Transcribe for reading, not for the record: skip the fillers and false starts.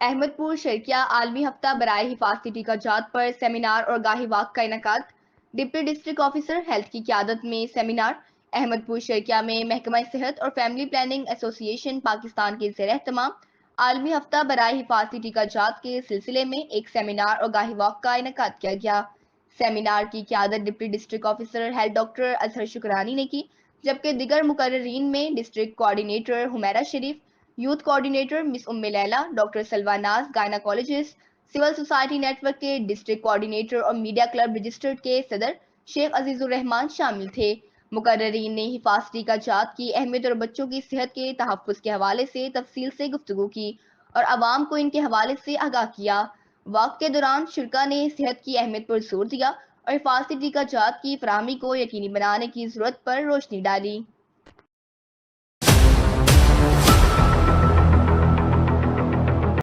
احمد پور شرکیہ عالمی ہفتہ برائے حفاظتی ٹیکہ جات پر سیمینار اور گاہی واک کا انعقاد۔ ڈپٹی ڈسٹرکٹ آفیسر ہیلتھ کی قیادت میں سیمینار۔ احمد پور شرکیہ میں محکمہ صحت اور فیملی پلاننگ ایسوسی ایشن پاکستان کے زیر اہتمام عالمی ہفتہ برائے حفاظتی ٹیکہ جات کے سلسلے میں ایک سیمینار اور گاہی واک کا انعقاد کیا گیا۔ سیمینار کی قیادت deputy district officer health doctor Azhar Shakrani نے کی، جبکہ دیگر مقررین میں district coordinator Humaira Sharif, youth coordinator miss Laila, doctor Salwa Naz gynaecologist, civil society network کے ڈسٹرکٹ کوآرڈینیٹر اور میڈیا کلب رجسٹرڈ کے صدر شیخ عزیز الرحمان شامل تھے۔ مقررین نے حفاظتی ٹیکہ جات کی اہمیت اور بچوں کی صحت کے تحفظ کے حوالے سے تفصیل سے گفتگو کی اور عوام کو ان کے حوالے سے آگاہ کیا۔ واک کے دوران شرکاء نے صحت کی اہمیت پر زور دیا اور حفاظتی ٹیکہ جات کی فراہمی کو یقینی بنانے کی ضرورت پر روشنی ڈالی۔